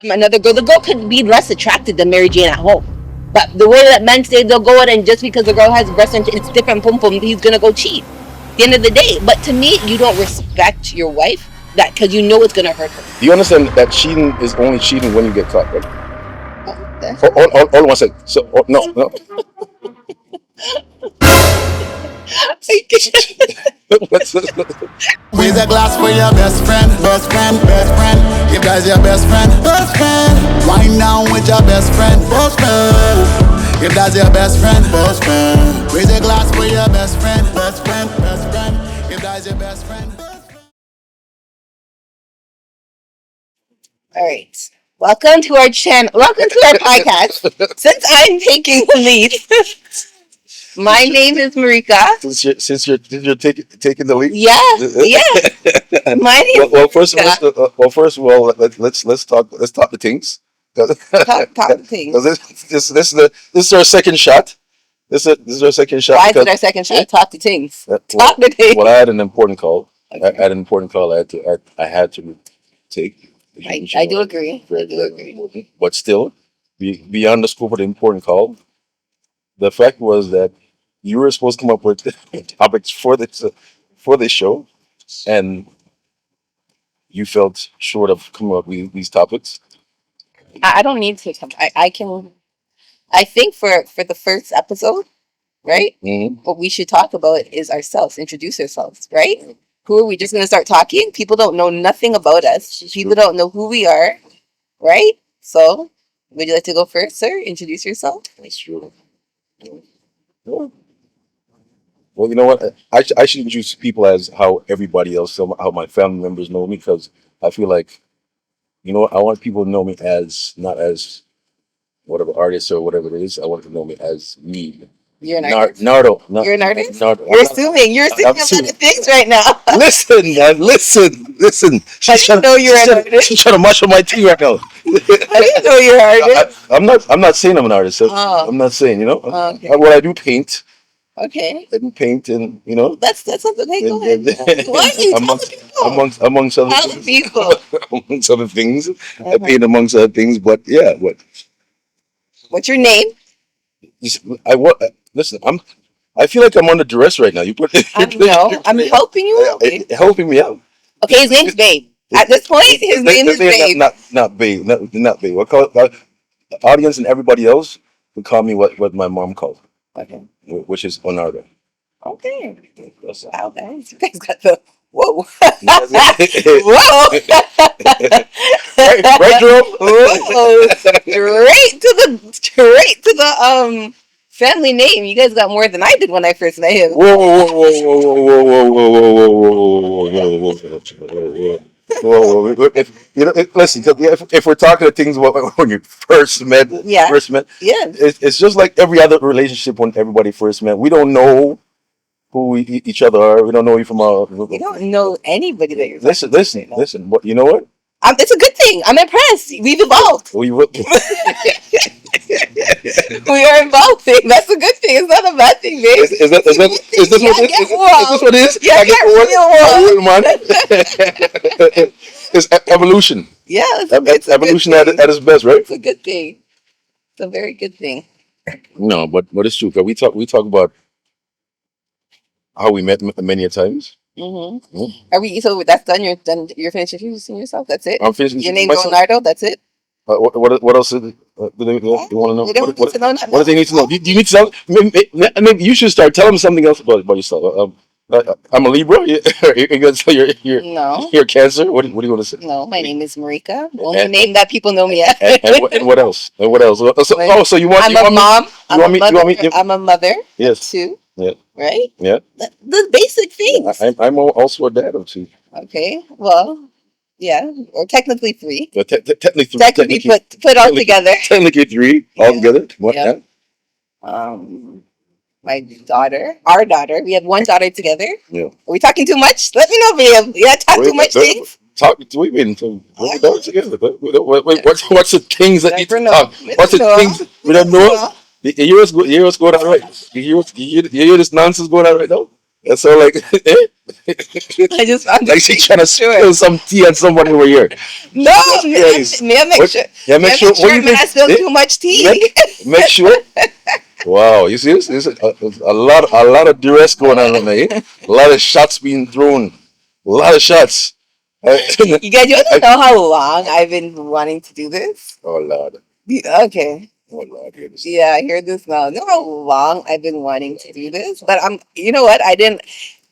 another girl. The girl could be less attracted than Mary Jane at home. But the way that men say they'll go out and just because the girl has breast and it's different pum pum, he's gonna go cheat. At the end of the day. But to me, you don't respect your wife that because you know it's gonna hurt her. Do you understand that cheating is only cheating when you get caught, right? That's Hold on one second. So, no. Raise a glass for your best friend, best friend, best friend. You guys your best friend, best friend. Wind down with your best friend, best friend. You guys your best friend, best friend. Raise a glass for your best friend, best friend, best friend. You guys your best friend. all right. Welcome to our channel. Welcome to our podcast. Since I'm taking the lead, my name is Marika. Since you're taking the lead. Yeah. My name is well, first of all, let's talk the things. Talk the things. This is our second shot. This is our second shot. Why is it our second shot? Talk the things. Talk the things. Well, I had an important call. Okay. I had an important call. I had to take. I do agree. I do agree. But still, beyond the scope of the important call, the fact was that you were supposed to come up with topics for this show, and you felt short of coming up with these topics. I don't need to come. I can. I think for the first episode, right? Mm-hmm. What we should talk about is ourselves. Introduce ourselves, right? Who are we just going to start talking? People don't know nothing about us. People don't know who we are, right? So, would you like to go first, sir? Introduce yourself. That's true. Well, you know what? I should introduce people as how everybody else, how my family members know me, because I feel like, you know what? I want people to know me as not as whatever artist or whatever it is. I want them to know me as me. You're an artist. Nardo. You're an artist. Nardo. You're assuming. You're assuming a lot of things right now. Listen, man. Listen. I didn't know you're an artist. She's trying to mash up my tea right now. I didn't know you're an artist. I'm not saying I'm an artist. So I'm not saying. You know. Okay. What I do paint. Okay. I do paint, and you know. That's something. Hey, go ahead. Why are you amongst other tell things, people. amongst other things, I paint amongst other things. But yeah, what? What's your name? Listen. I feel like I'm under duress right now. You put. No, I'm helping you out. Helping me out. Okay, his name's Babe. At this point, his name is Babe. Not Babe. Not Babe. What call it? The audience and everybody else would call me what my mom called. Okay. Which is Onardo. Okay. Wow, guys, you guys got the whoa. Whoa. right, Jerome? Whoa. Straight to the family name. You guys got more than I did when I first met him. Whoa. Listen. If we're talking to things when you first met, yeah, it's just like every other relationship when everybody first met. We don't know who each other are. We don't know you from you don't know anybody that you're. Listen. But you know what? It's a good thing. I'm impressed. We've evolved. We are evolving. That's a good thing. It's not a bad thing, babe. Is this what it is? Yeah, I get real. It's evolution. Yeah, it's evolution at its best, right? It's a good thing. It's a very good thing. No, but it's true. Cause we talk about how we met many a times. Mm-hmm. Mm-hmm. Are we? So that's done. You're finished introducing yourself. That's it. I'm finished. Your name's Leonardo. That's it. What else do they want to know? What do they need to know? Do you need to tell? Maybe you should start telling them something else about yourself. I'm a Libra. You're gonna tell you're Cancer. What do you want to say? No, my name is Merika. The only name that people know me at. And what else? And what else? So you want? I'm a mom. I'm a mother. Yes. Too. Yeah. Right. Yeah. The basic things. I'm also a dad of two. Okay. Well. Yeah, or technically three. Technically put all together. Technically three altogether. What? Yeah. My daughter, our daughter. We have one daughter together. Yeah. Are we talking too much? Let me know if we talk too much things. We've been together. What's the things that need to talk? What's the things we don't know? You hear what's going on right? You hear this nonsense going on right now? That's all like, I just found like it she trying to sure. spill some tea on somebody over here. No, That's crazy. may I make What? sure? Yeah, May make I sure. make What sure do you when I think? spill too much tea? Make sure. Wow, you see this? This is a lot of duress going on there. Eh? A lot of shots being thrown. A lot of shots. You guys, you want to know how long I've been wanting to do this? Oh Lord. Okay. Oh Lord, hear this. Yeah, I hear this now. You know how long I've been wanting to do this? But you know what? I didn't.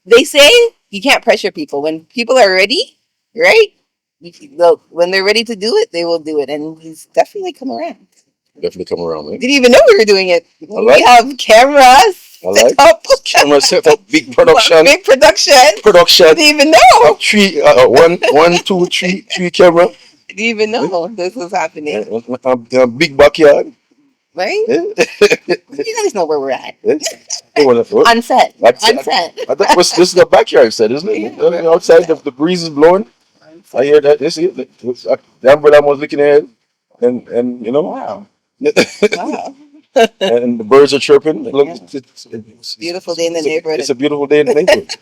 They say you can't pressure people. When people are ready, right? When they're ready to do it, they will do it. And he's definitely come around. Definitely come around, man. Didn't even know we were doing it. I We like. have cameras I set like. up. Camera set up, big production. Big production. Production. Didn't even know. Three, one, two, three camera. Didn't even know this was happening. Big backyard. Right? Yeah. You guys know where we're at. What? On set. That's, On set. this is the backyard set, isn't it? Yeah. Outside, the breeze is blowing. I hear that. You see, the umbrella was looking ahead, and you know, Wow. Wow. and the birds are chirping. Look, Yeah. it's Beautiful day in the neighborhood. It's a beautiful day in the neighborhood.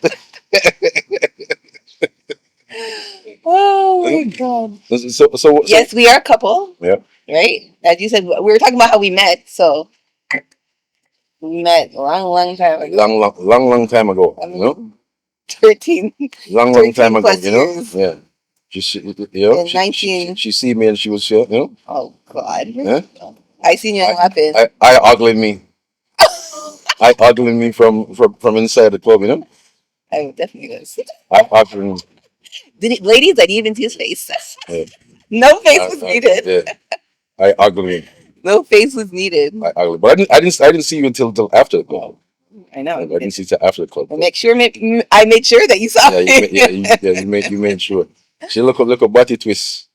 Oh my god. So Yes, we are a couple, yeah, right? As you said, we were talking about how we met. So we met a long time ago. long time ago. You know, 13, long 13 time ago. plus You know, years. yeah. You know, In 19. she see me and she was, you know, Oh god. yeah. I seen you happen. I ugly me. I ugly me from inside the club. You know, I definitely was. I ugly. Ladies, I didn't even see his face. Yeah. No face was needed. Yeah. I ugly. No face was needed. I ugly. But I didn't see you until after the club. I know. I didn't see you till after the club. I made sure that you saw Yeah, me. you made sure. She look a body twist.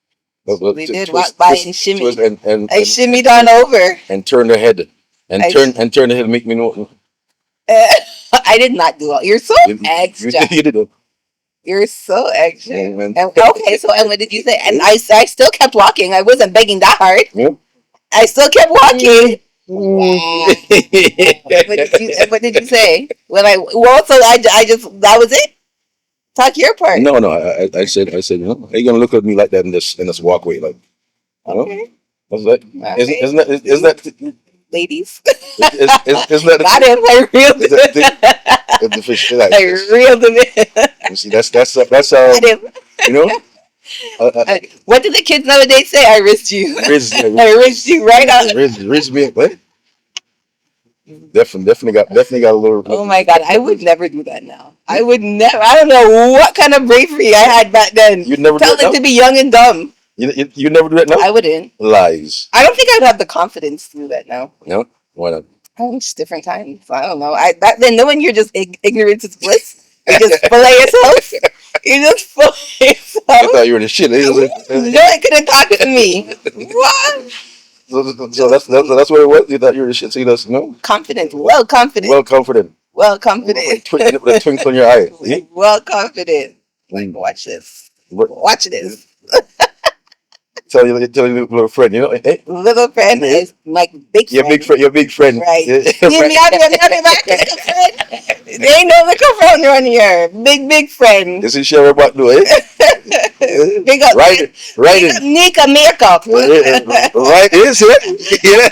We did walk by and shimmy. Twist I shimmied on over. and turn her head and turn the head. Make me know. I did not do all. You're so extra. You did it. You're so extra. Yeah, man. Okay, so and what did you say? And I still kept walking. I wasn't begging that hard. Yeah. I still kept walking. Mm. What did you say? I just that was it. Talk your part. No, I said, you know, are you gonna look at me like that in this walkway, like, you know? Okay. What's that? Okay. Isn't that Ladies. isn't that Got him. I reeled him. the fish? Like, I reeled him in. you see, that's Got him. you know. What do the kids nowadays say? I risked you. I risked you right on. Riz me, what? Definitely got a little. Oh my god, I would never do that now. I would never. I don't know what kind of bravery I had back then. You'd never Tell do them that to be young and dumb. You never do that now. I wouldn't. Lies. I don't think I'd have the confidence to do that now. No, why not? Oh, it's different times. I don't know. Back then, knowing you're just ignorant is bliss. You just fillet yourself. You just fillet yourself. I thought you were the shit. No one could have talked to me. What? So that's what it was. You thought you were the shit. So you just Confident. Well confident. well confident. Well confident. With a twinkle in your eye. Yeah? Well confident. Like, watch this. Watch this. Tell your little friend, you know, hey, Little friend is my big friend. Your big friend. Right. Yeah. See me out here, little friend. There ain't no little friend around here. Big friend. This is share about do it. Big up. Right. Big up Nika makeup. Right, is it? Yeah.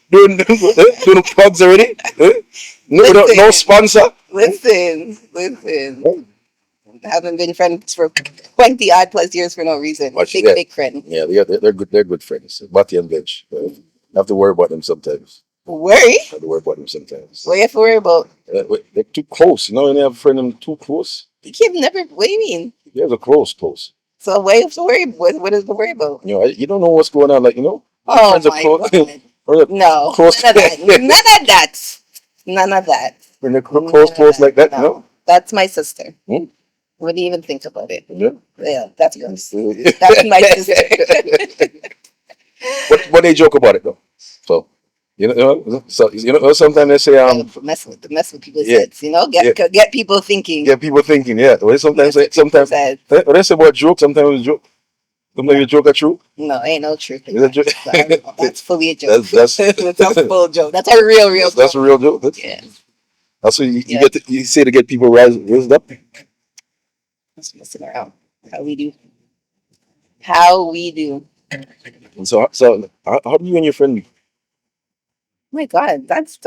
Doing the plugs already. No sponsor. Listen. Haven't been friends for 20 odd plus years for no reason. Big friend. Yeah, they're good. They're good friends. Batty and Bench. I have to worry about them sometimes. Worry? I have to worry about them sometimes. What you have to worry about? They're too close. You know, when you have a friend them too close. You can't never. What do you mean? Yeah, they're close. So what you have to worry? What is the worry about? You know, you don't know what's going on. Like, you know, Oh friends are my close. god! No, Close. none of that. None of that. When they're close like that, No. you know. That's my sister. Hmm? Wouldn't even think about it. Yeah. Yeah, that's yours. That's my sister. But they joke about it though. So sometimes they say mess with people's Yeah. heads, you know. Get people thinking. yeah, people thinking, yeah. Well, sometimes they say about joke, sometimes joke. Sometimes you joke are true. No, ain't no truth. Is that joke? That's fully a joke. That's That's a full joke. That's a real that's joke. a real joke. Yeah. Also, you Yeah. get you say to get people raised up. Just messing around. How we do. How we do. So how do you and your friend Oh my God, that's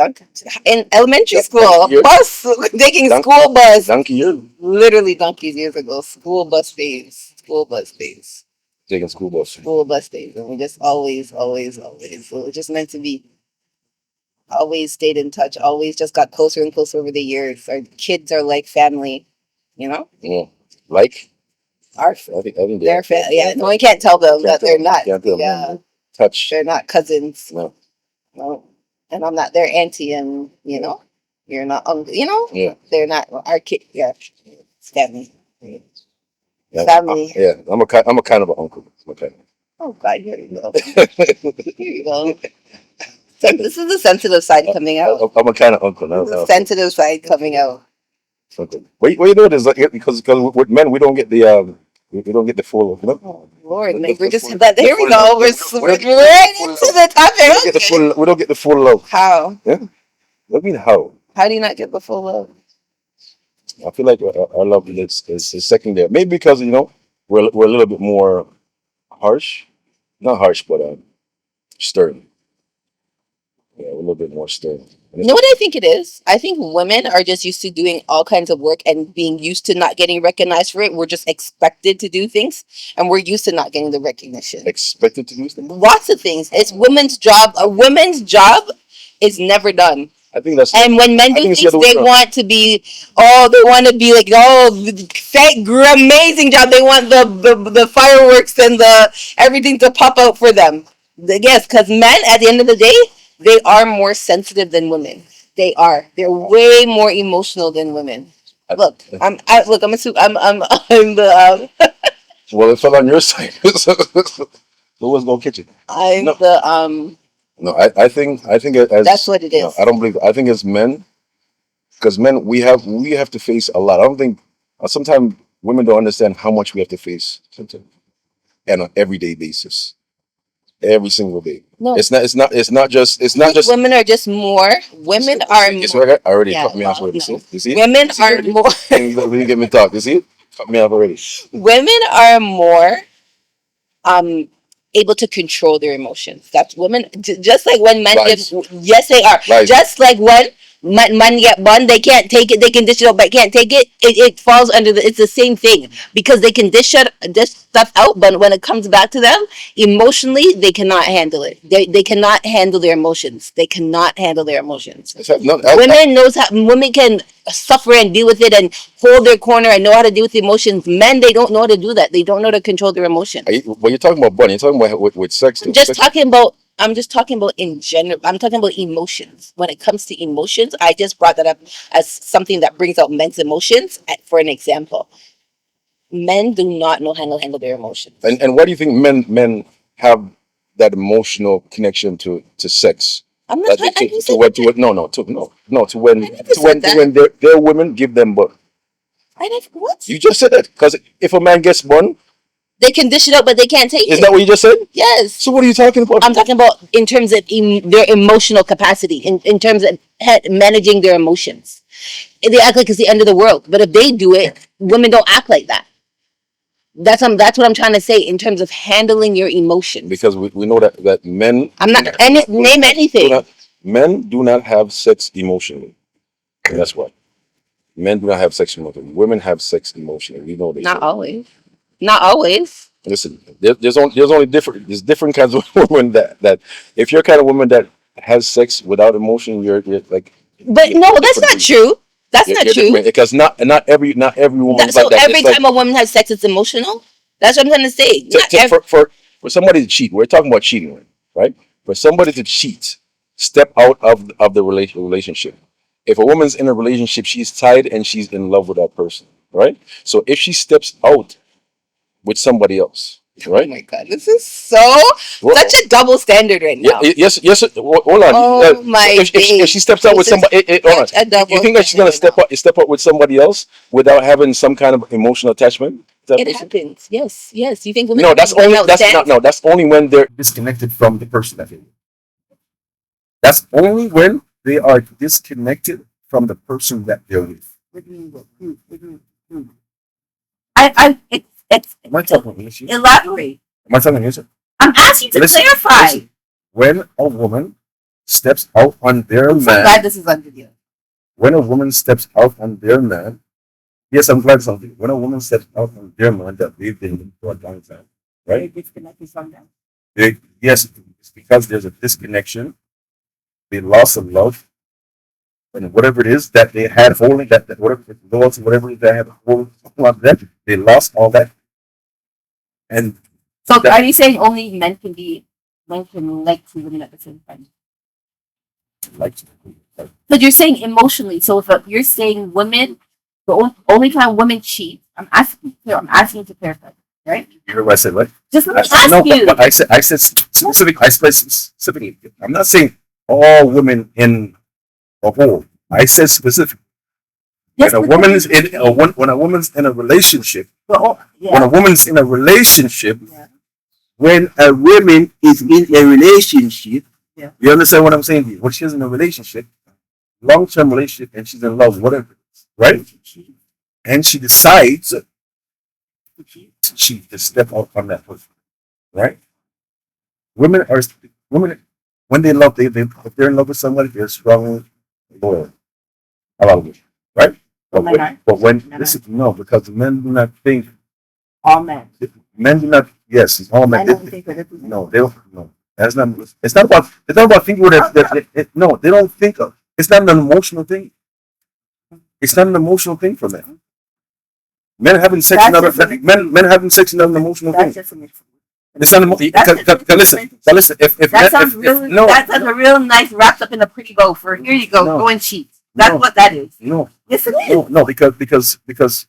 in elementary Donkey school. years? Bus taking Dunk, school bus. donkey years Literally donkeys years ago. School bus days. School bus days. taking school bus. School bus days. And we just always, always, always. So it just meant to be always stayed in touch, always just got closer and closer over the years. Our kids are like family, you know? Yeah. Like Our I think They're yeah, no one can't tell them that they're not. Can't tell Yeah, them. Touch. they're not cousins. No. No, and I'm not their auntie, and you know, you're not uncle. You know, Yeah. they're not our kid. Yeah, it's family. Yeah. Family. Yeah. I'm a kind of an uncle. Okay. Oh God, here you go. Here you go. So this is the sensitive side coming out. I'm a kind of uncle. This is the sensitive side coming out. Okay. What you know is like, because with men we don't get the we don't get the full, you know. Oh Lord, The- like the we're just full- but the here we full go. love. We're We don't get right the full into love. the We don't get the topic. full. We don't get the full love. How? Yeah. I mean, how? How do you not get the full love? I feel like our love is secondary. Maybe because we're a little bit more harsh, not harsh, but stern. Yeah, we're a little bit more stern. And You know what I think it is? I think women are just used to doing all kinds of work and being used to not getting recognized for it. We're just expected to do things and we're used to not getting the recognition. expected to do things. Lots of things. It's women's job. A woman's job is never done. I think that's. And when men I do think it's things, the other way they around. want to be, oh, they want to be like, oh, fake, amazing job. They want the fireworks and the everything to pop out for them. Yes, because men, at the end of the day, they are more sensitive than women. They are. They're way more emotional than women. Look, look. I'm the Well, it fell on your side. So who was gonna catch it? I'm No, the no. I think as That's what it is. I don't believe. I think as men, because men we have to face a lot. I don't think sometimes women don't understand how much we have to face sometimes on an everyday basis, every single day. No. It's not just. Women are just more. Women are It's more. right. I already Yeah, cut me off well, already. no. See? You see? Women You see are already? more. When you get me talk, you see? Cut me off already. Women are more um able to control their emotions. That's women. Just like when men Lies. get, yes, they are. Lies. Just like when men get bun, they can't take it. They can dish it out, but can't take it. It falls under the. It's the same thing because they can dish stuff out, but when it comes back to them emotionally, they cannot handle it. They cannot handle their emotions. They cannot handle their emotions. Women can suffer and deal with it and hold their corner and know how to deal with emotions. Men, they don't know how to do that. They don't know how to control their emotions. When you're talking about bunny, you're talking about with sex too. I'm just talking about in general. I'm talking about emotions. When it comes to emotions, I just brought that up as something that brings out men's emotions. For an example, men do not know how to handle their emotions. And why do you think men have that emotional connection to sex? I'm not Like, trying. to what no to when I never said that. when their women give them birth. I never what? You just said that because if a man gets born, They can dish it out, but they can't take is it. that what you just said? Yes. So what are you talking about? I'm talking about in terms of their emotional capacity, in terms of managing their emotions. They act like it's the end of the world, but if they do it, women don't act like that. That's what I'm trying to say in terms of handling your emotions. Because we know that men. I'm not name anything. Men do not have sex emotionally. And that's why. Men do not have sex emotionally. Women have sex emotionally. We know they Not do. always. Not always. Listen, there's different kinds of women that if you're kind of woman that has sex without emotion, you're like. But no, that's not true. That's not true. Because not every woman So like that. every time a woman has sex, it's emotional. That's what I'm trying to say. For somebody to cheat, we're talking about cheating, right? For somebody to cheat, step out of the relationship. If a woman's in a relationship, she's tied and she's in love with that person, right? So if she steps out with somebody else, Oh right? my God, this is Well, such a double standard right now. yes. Hold on. Oh my If she steps out with This is somebody, hold on. such a double You think that she's gonna standard step out with somebody else without having some kind of emotional attachment to that It person? happens. Yes, yes. You think women? No, that's bring only out that's sex? not no. That's only when they're disconnected from the person that they. That's only when they are disconnected from the person that they're with. It's Am I talking English? elaborate. Am I talking English? I'm asking you to Listen, clarify. listen. When a woman steps out on their I'm so man, glad this is on video. when a woman steps out on their man, yes, I'm glad something. When a woman steps out on their man that they've been with for a long time, right? Yes, it's because there's a disconnection, they lost some love, and whatever it is that they had holding that whatever they had holding on to that, they lost all that. And So that, are you saying only men can like two women at the same time? like, But you're saying emotionally. So if you're saying women, the only time women cheat, I'm asking you to clarify, right? you heard what I said, right? Just let me I ask know, you. but I said specifically. I'm not saying all women in a whole. I said specific. Yes, When a woman's in when a woman's in a relationship, when a woman's in a relationship, when a woman is in a relationship, you understand what I'm saying here? When she's in a relationship, long-term relationship, and she's in love, whatever, right? And she decides to cheat, to step out from that person, right? Women are women when they love, if they're in love with somebody, they're strongly loyal. A lot of them, right? But when listen, no, because men do not think. All men. Men do not. Yes, it's all men. No, they don't. No, that's not. It's not about. It's not about thinking. No, they don't think of. It's not an emotional thing. It's not an emotional thing for men. Men having sex. Men having sex is not an emotional thing. It's not emotional. Listen. That sounds a real nice wrapped up in a pretty bow. For here you go, go and cheat. That's what that is. No. Yes, it is. No, because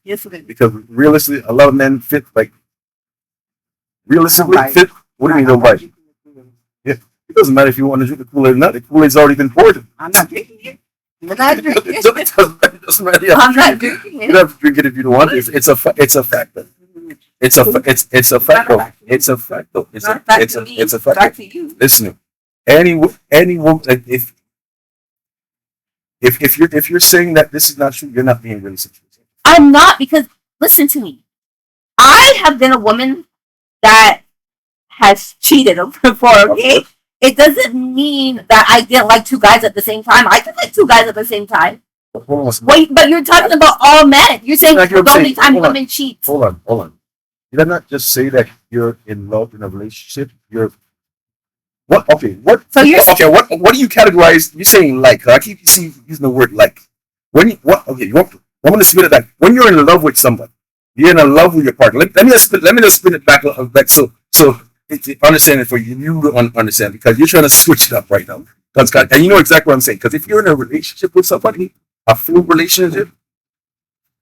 yes, it is. Because realistically, a lot of men fit like realistically fit. What do you mean don't bite? Yeah, it doesn't matter if you want to drink the Kool-Aid or not. The Kool-Aid's already been poured. I'm not drinking it. I'm not drinking it. It doesn't matter. I'm not drinking it. You don't have to drink it if you don't want it. It's a factor. It's a factor. It's a factor. It's a factor. It's a factor. Listen, any woman, like, if you're saying that this is not true, you're not being really sincere. I'm not, because listen to me. I have been a woman that has cheated before. Okay, it doesn't mean that I didn't like two guys at the same time. I could like two guys at the same time. Wait, but you're talking about all men. You're saying the only time women cheat. Hold on. You did not just say that you're in love in a relationship. You're what? Okay, what? So you're okay. What do you categorize? You're saying like? I keep using the word like. When you what? Okay, you want? I'm gonna spin it back. When you're in love with somebody, you're in love with your partner. Let me just spin it back. Understand it for you. You don't understand because you're trying to switch it up right now. And you know exactly what I'm saying. Because if you're in a relationship with somebody, a full relationship,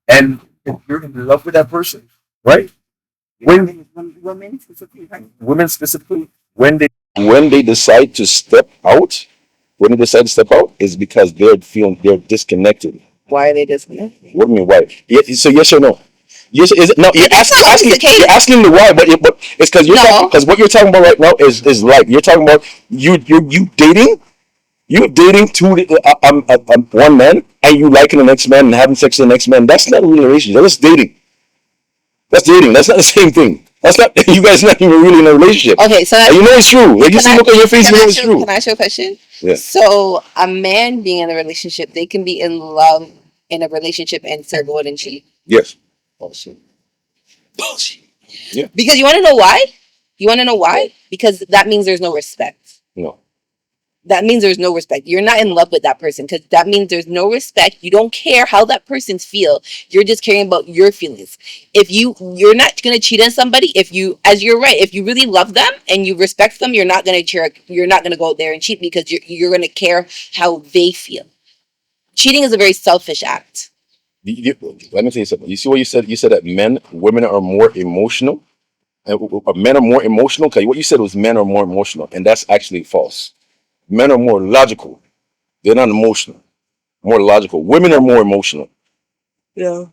and if you're in love with that person, right? Women specifically, when they decide to step out, is because they're disconnected. Why are they disconnected? What do you mean why? So yes or no? Yes, is it no? You're asking the why, but it's because because what you're talking about right now is like you're talking about you dating. You're dating one man and you liking the next man and having sex with the next man. That's not a real relationship. That's dating. That's dating. That's not the same thing. That's not you guys not even really in a relationship. Okay, so you know it's true. Like you see, look on your face, you know it's true. Can I ask you a question? Yeah. So a man being in a relationship, they can be in love in a relationship and start going and cheat. Yes. Bullshit. Yeah. Because you want to know why? Because that means there's no respect. No. That means there's no respect. You're not in love with that person because that means there's no respect. You don't care how that person's feel. You're just caring about your feelings. If you're not gonna cheat on somebody, if you really love them and you respect them, you're not gonna go there and cheat because you're gonna care how they feel. Cheating is a very selfish act. Let me tell you something. You see what you said? You said that women are more emotional, and men are more emotional. Okay, what you said was men are more emotional, and that's actually false. Men are more logical. They're not emotional. More logical. Women are more emotional. Yeah.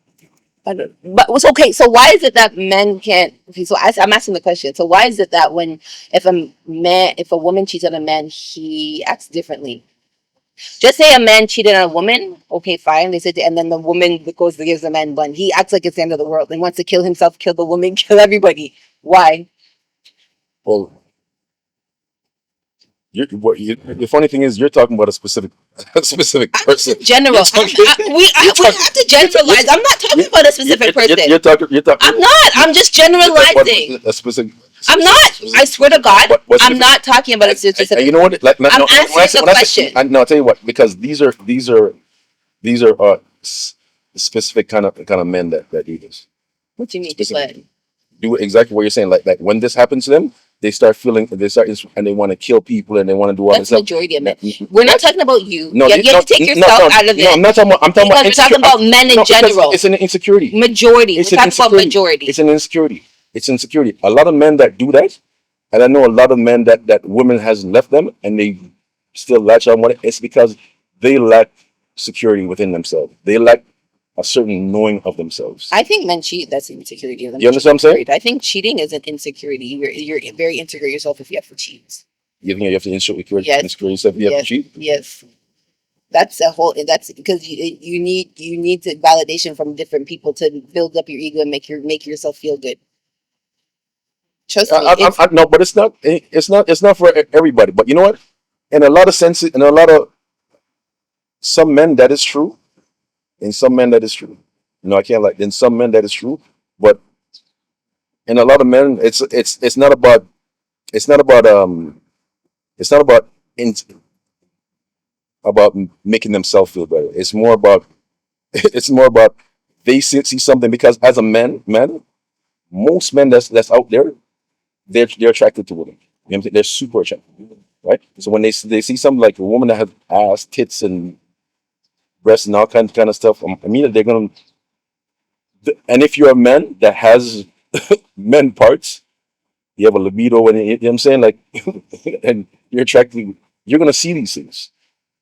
But it's okay. So why is it that men can't? Okay, so I'm asking the question. So why is it that if a woman cheats on a man, he acts differently? Just say a man cheated on a woman. Okay, fine. They said, and then the woman goes to gives the man bun. He acts like it's the end of the world and wants to kill himself, kill the woman, kill everybody. Why? Well, the funny thing is, you're talking about a specific a specific I'm person. just general. You're talking, We you're have talking, to generalize. I'm not talking about a specific person. you're talking. I'm not. I'm just generalizing. A specific. I'm not. I swear to God, What I'm not talking about a And specific. you know what? Like, no, I'm no, answering the question. no, I'll tell you what. Because these are specific kind of men that do this. What do you mean? Specific. But Do exactly what you're saying. Like when this happens to them, they start feeling and they want to kill people and they want to do all this that's stuff. majority of men. We're not talking about you. No, You have to take yourself out of no, I'm it. not talking about. I'm talking about. Because we're talking about men in No, because general. it's an insecurity. Majority. It's We're an talking about insecurity. majority. It's an insecurity. It's insecurity. A lot of men that do that, and I know a lot of men that women has left them, and they still latch on with it. It's because they lack security within themselves. They lack a certain knowing of themselves. I think men cheat. That's an insecurity of them. You understand what I'm saying? I think cheating is an insecurity. You're very insecure yourself if you have to cheat. You think you have to insecure Yes. yourself? You have to cheat. Yes. That's a whole. That's because you need to validation from different people to build up your ego and make yourself feel good. Trust me. No, but it's not. It's not for everybody. But you know what? In a lot of senses, in a lot of some men, that is true. In some men, that is true. I can't like. In some men, that is true. But in a lot of men, it's not about it's not about it's not about in, about making themselves feel better. It's more about it's more about they see something because as a man, most men that's out there, they're attracted to women. You know what I'm saying? They're super attracted, right? So when they see something like a woman that has ass, tits, and breasts and all kind of stuff, immediately they're gonna. And if you're a man that has men parts, you have a libido, and you know what I'm saying, like, and you're attracted, you're gonna see these things,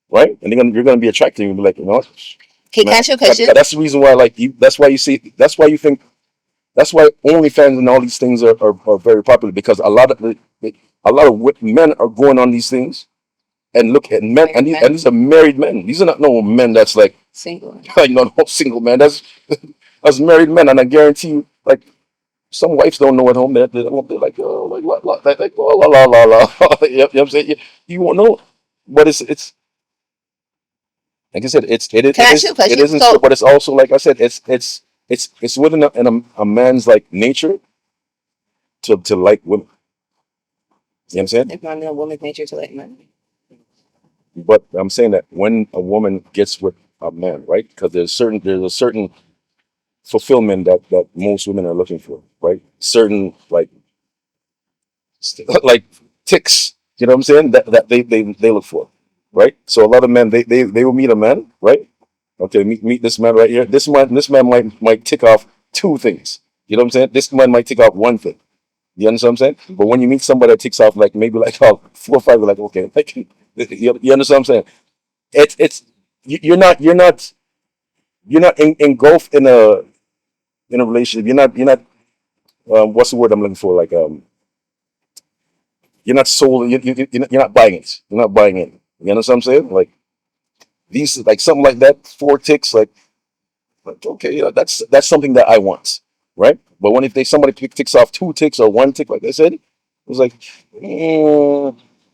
right? And you're gonna be attracted and be like, what? Okay, can I Man, ask you a question? that's the reason why, like, that's why you see, that's why you think, that's why OnlyFans and all these things are very popular because a lot of men are going on these things and look at men, and these are married men. These are not no men that's like Single. no single man. That's married men, and I guarantee you, like some wives don't know at home that they're like, oh, like what, like oh, la la la la. You know what I'm saying? You won't know, but it's like I said, Can I ask you a question? it isn't, So but it's also like I said, it's within a man's like nature to like women. You know what I'm saying? it's not in a woman's nature to like men. But I'm saying that when a woman gets with a man, right? Because there's a certain fulfillment that most women are looking for, right? Certain like like ticks, you know what I'm saying? That they look for, right? So a lot of men they will meet a man, right? Okay, meet this man right here. This man might tick off two things. You know what I'm saying? This man might tick off one thing. You understand what I'm saying? But when you meet somebody that ticks off like maybe like four or five, you're like, okay, like you understand what I'm saying? It's you're not engulfed in a relationship. You're not what's the word I'm looking for? Like you're not sold. You're not buying it. You're not buying it. You understand what I'm saying? Like these, like something like that, four ticks, like okay, yeah, that's something that I want, right? But when if they somebody ticks off two ticks or one tick, like I said, it was like,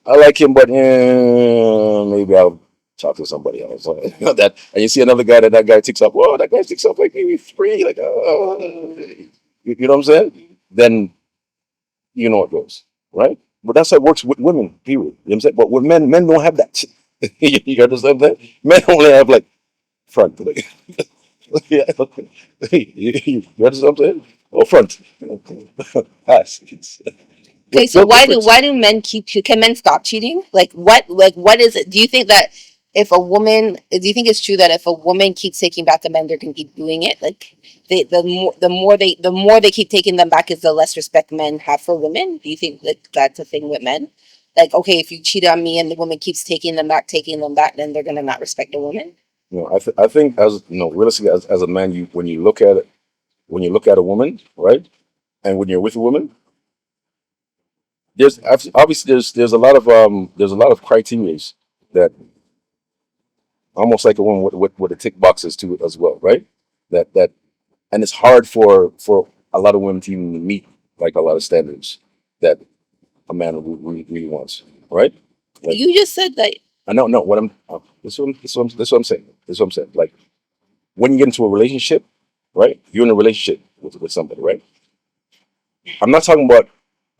I like him, but maybe I'll talk to somebody else. Like, that, and you see another guy that guy ticks off. Whoa, that guy ticks off like maybe three. Like, you know what I'm saying? Then you know it goes, right? But that's how it works with women, period. You know what I'm saying? But with men don't have that. You understand that? Men only have like front. Like, yeah. You understand what I'm saying? Or front. Ass. Okay, so why do men can men stop cheating? What is it? Do you think that if a woman do you think it's true that if a woman keeps taking back the men, they're gonna keep doing it? Like the more they keep taking them back is the less respect men have for women. Do you think that that's a thing with men? Like, okay, if you cheat on me and the woman keeps taking them back, then they're gonna not respect the woman. I think as realistically as a man, you when you look at it, when you look at a woman, right, and when you're with a woman, obviously there's a lot of criteria that almost like a woman with the tick boxes to it as well, right? That and it's hard for a lot of women to even meet like a lot of standards that a man really wants, right? Like You just said that. I know, no, what I'm this is what I'm saying. This is what I'm saying. Like when you get into a relationship, right? You're in a relationship with somebody, right? I'm not talking about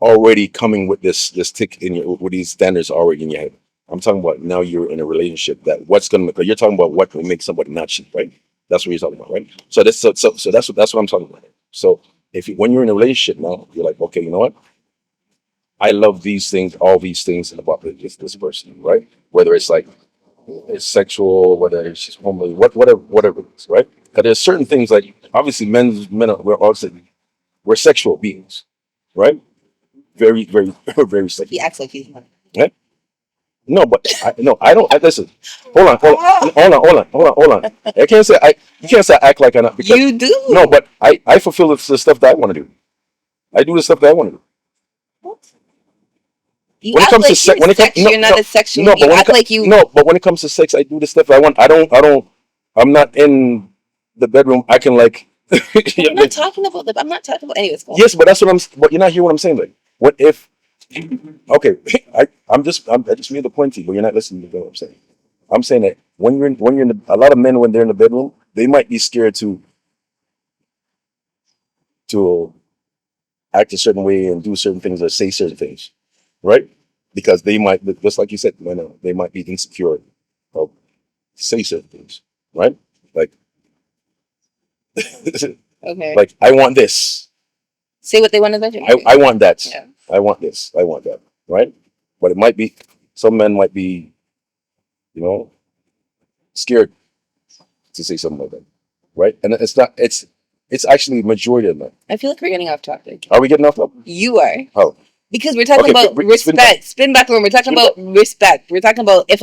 already coming with this tick in your with these standards already in your head. I'm talking about now you're in a relationship that what's gonna make you're talking about what will make somebody not cheat, right? That's what you're talking about, right? So this so that's what I'm talking about. So if you, when you're in a relationship now, you're like, okay, you know what? I love these things, all these things about this person, right? Whether it's like it's sexual, whether it's just homely, whatever it is, right? Because there's certain things like obviously men are, we're sexual beings, right? Very very He sexual. acts like he's not. Right? No, but I no, I don't. I, listen, hold on. I can't say I. You can't say I act like I not because You do. no, but I fulfill the stuff that I want to do. I do the stuff that I want to do. You When it act comes to like sex, you're when it comes sex. You're not a sexual. no, You but when it act like you. no, but when it comes to sex, I do the stuff I want. I'm not in the bedroom. I can like. I'm not talking about the. I'm not talking about. Anyways, go on. Yes, but that's what I'm. But you're not hearing what I'm saying. Like, what if? Okay, I just made the point to you, but you're not listening to what I'm saying. I'm saying that when you're in a lot of men when they're in the bedroom, they might be scared to act a certain way and do certain things or say certain things, right? Because they might, just like you said, they might be insecure of say certain things, right? Like, Okay. like I want this, Say what they want to mention. I want that, Yeah. I want this, I want that, right? But it might be some men might be, you know, scared to say something like that, right? And it's not, it's actually majority of men. I feel like we're getting off topic. Are we getting off topic? You are. How? Because we're talking Okay, about spin back. respect. Spin back around. We're talking Spin about respect. We're talking about if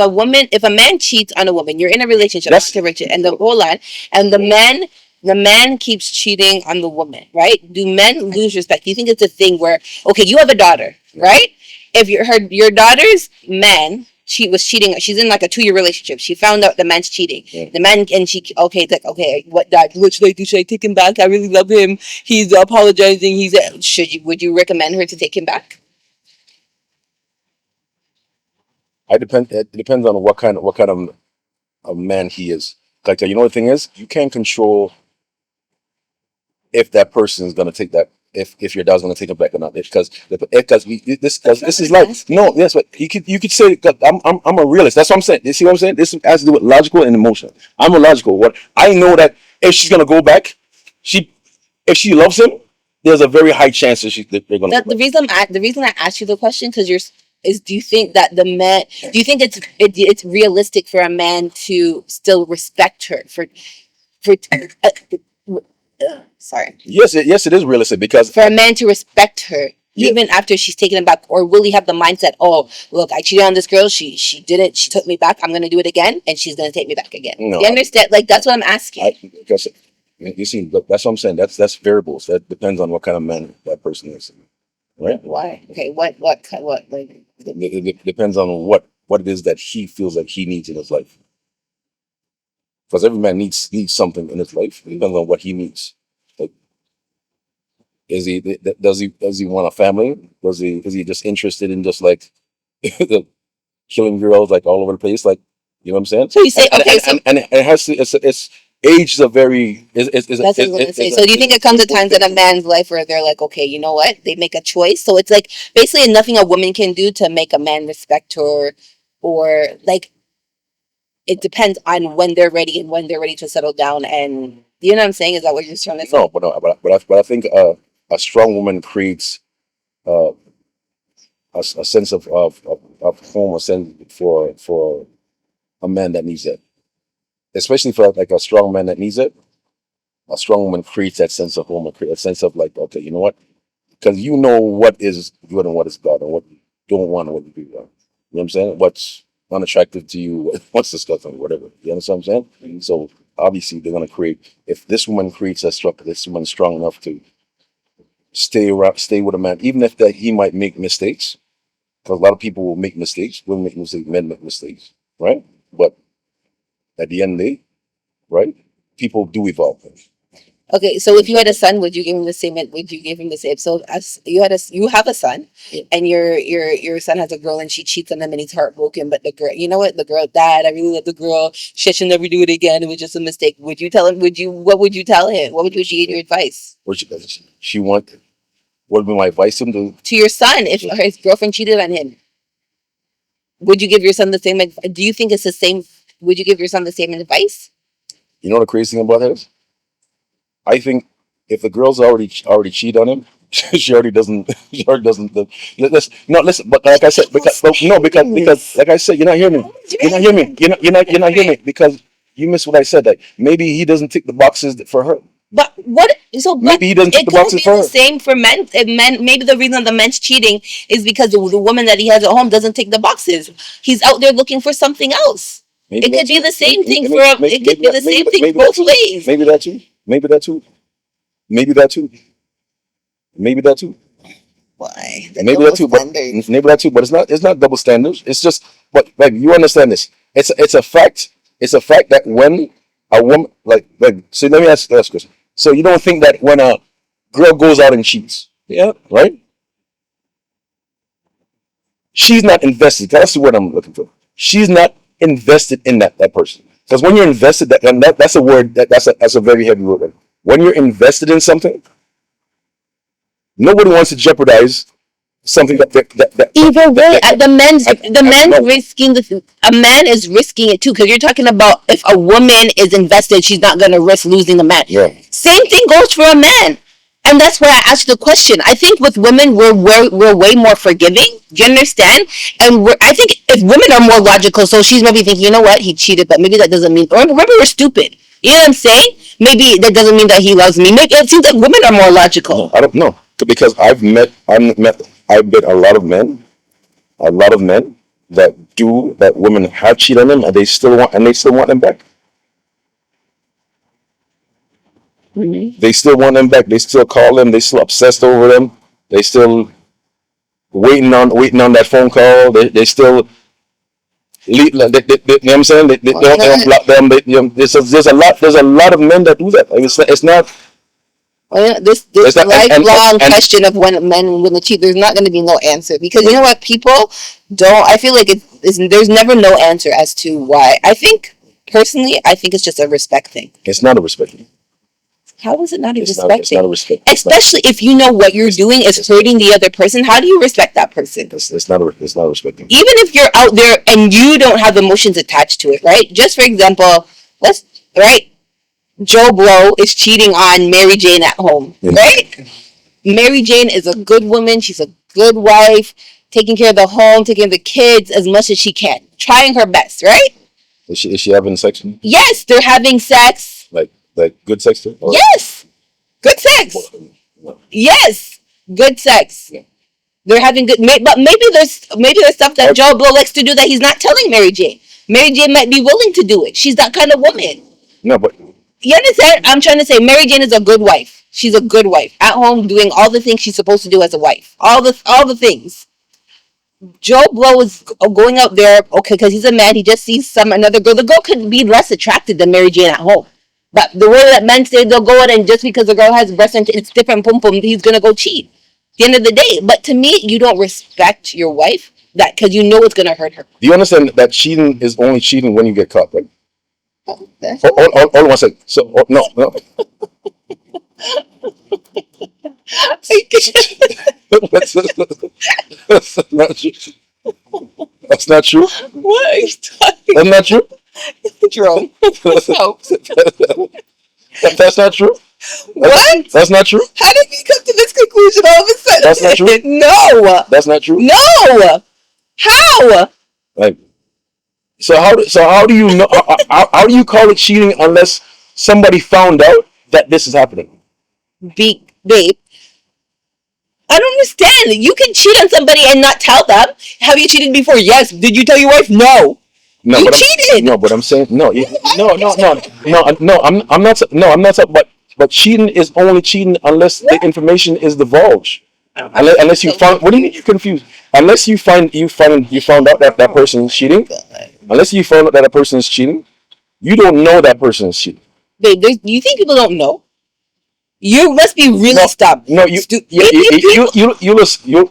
a man cheats on a woman, you're in a relationship, That's not to Richard, and the whole on, and the man keeps cheating on the woman, right? Do men lose respect? Do you think it's a thing where, okay, you have a daughter, right? If your daughter's man was cheating, she's in like a 2-year relationship. She found out the man's cheating. yeah. The man and she okay, it's like okay, what should I do? Should I take him back? I really love him. He's apologizing. Would you recommend her to take him back? It depends on what kind of a man he is. Like you know the thing is, you can't control if that person is gonna take that if your dad's gonna take him back or not. Because this is like no, yes, but you could say 'cause I'm a realist. That's what I'm saying. You see what I'm saying? This has to do with logical and emotional. I'm a logical. What I know that if she's gonna go back, she if she loves him, there's a very high chance that they're gonna That go back. the reason I asked you the question because do you think that do you think it's realistic for a man to still respect her for sorry Yes, it is realistic because for a man to respect her yeah, even after she's taken him back, or will he have the mindset, oh look, I cheated on this girl, she didn't, she took me back, I'm gonna do it again and she's gonna take me back again? no, You understand? Like that's what I'm asking. because you see, look, that's what I'm saying. That's variables. That depends on what kind of man that person is, right? Why? Okay, what like It depends on what it is that he feels like he needs in his life. Because every man needs something in his life. It depends on what he needs. Like, does he want a family? Is he just interested in just like the killing girls like all over the place? Like you know what I'm saying? so you say okay, so And it has to it's age is a very is that's what I was gonna say. So do you think it comes at times in a man's life where they're like, okay, you know what? They make a choice. So it's like basically nothing a woman can do to make a man respect her, or like it depends on when they're ready and when they're ready to settle down. And you know what I'm saying? Is that what you're trying to say? no, but I think a strong woman creates uh, a sense of home, a sense for a man that needs it, especially for like a strong man that needs it. A strong woman creates that sense of home, and create a sense of like, okay, you know what? Because you know what is good and what is bad, and what you don't want and what you do want. You know what I'm saying? What's unattractive to you, what's disgusting, whatever. You understand what I'm saying? So obviously they're gonna create. If this woman creates a structure, this woman strong enough to stay with a man, even if that he might make mistakes. Because a lot of people will make mistakes. Women make mistakes. Men make mistakes, right? But at the end of the day, right? People do evolve. Okay, so if you had a son, would you give him the same? Would you give him the same? So as you have a son, and your son has a girl, and she cheats on him, and he's heartbroken. But the girl, you know what? The girl, Dad, I really love the girl. She should never do it again. It was just a mistake. Would you tell him? Would you? What would you tell him? What would you give your advice What she want? What would be my advice to him? to your son if his girlfriend cheated on him? Would you give your son the same? Do you think it's the same? Would you give your son the same advice? You know the crazy thing about that is, I think if the girl's already cheat on him, she already doesn't. She already doesn't. Listen, no, listen. But like I said, because like I said, you're not hearing me. You're not hearing me. You're not hearing me because you missed what I said. Like maybe he doesn't tick the boxes for her. But what? So Maybe he doesn't tick it the could boxes be for the her. same for men. If men, maybe the reason the men's cheating is because the woman that he has at home doesn't tick the boxes. He's out there looking for something else. Maybe It could that's be it. the same thing Maybe- for. maybe- It could be the same thing maybe both that's it. ways. Maybe that too. Maybe that too. Maybe that too. Maybe that too. Why? Maybe that too. But maybe that too. But it's not double standards. It's just. But like you understand this. It's a fact. It's a fact that when a woman like so let me ask this question. So you don't think that when a girl goes out and cheats, yeah, right? She's not invested. That's the word I'm looking for. She's not invested in that person. Because when you're invested, that's a word that's a very heavy word. When you're invested in something, nobody wants to jeopardize something that Either way, the men's no. risking a man is risking it too because you're talking about if a woman is invested, she's not going to risk losing the man. Yeah. Same thing goes for a man, and that's why I asked the question. I think with women, we're way more forgiving. Do you understand? And I think if women are more logical, so she's maybe thinking, you know what, he cheated, but maybe that doesn't mean, or maybe we're stupid. You know what I'm saying? Maybe that doesn't mean that he loves me. Maybe it seems like women are more logical. I don't know because I've met a lot of men that women have cheated on them and they still want them back. Mm-hmm. They still want them back. They still call them. They still obsessed over them. They still waiting on that phone call. They still you know what I'm saying? They don't block them. There's a lot of men that do that. Like it's not. Well, you know, this lifelong question of when men when they cheat, there's not going to be no answer because you know what, people don't. I feel like there's never no answer as to why. I think personally, I think it's just a respect thing. It's not a respect thing. How is it not a It's respect not thing? a respect. Especially if you know what you're doing is hurting the other person. How do you respect that person? It's not a respect thing. Even if you're out there and you don't have emotions attached to it, right? Just for example, Joe Blow is cheating on Mary Jane at home, right? Mary Jane is a good woman. She's a good wife, taking care of the home, taking care of the kids as much as she can, trying her best, right? Is she having sex? Yes, they're having sex. Like good sex too? Yes, good sex. Yes, good sex. Yeah. They're having good, but maybe there's stuff that Joe Blow likes to do that he's not telling Mary Jane. Mary Jane might be willing to do it. She's that kind of woman. No, but You understand? I'm trying to say Mary Jane is a good wife. She's a good wife at home, doing all the things she's supposed to do as a wife. All the things. Joe Blow is going out there, okay, because he's a man. He just sees another girl. The girl could be less attracted than Mary Jane at home. But the way that men say they'll go out and just because the girl has breast and it's different pum pum, he's gonna go cheat. At the end of the day. But to me, you don't respect your wife that because you know it's gonna hurt her. do you understand that cheating is only cheating when you get caught, right? Hold on one second. So no. That's not true. That's not true. What are you talking That's not true. Jerome? That's not true. What? That's not true. How did you come to this conclusion all of a sudden? That's not true. No. That's not true. No. How? Like, so how do you know? How do you call it cheating unless somebody found out that this is happening? Babe, I don't understand. You can cheat on somebody and not tell them. Have you cheated before? Yes. Did you tell your wife? No. No, You but cheated. No, but I'm saying no. I'm not. No, I'm not. But cheating is only cheating unless the information is divulged. Unless you find. What do you mean you're confused? Unless you found out that person is cheating. Unless you found out that a person is cheating, You don't know that person is cheating. Babe, you think people don't know? You must be really stubborn. No, you'll assume.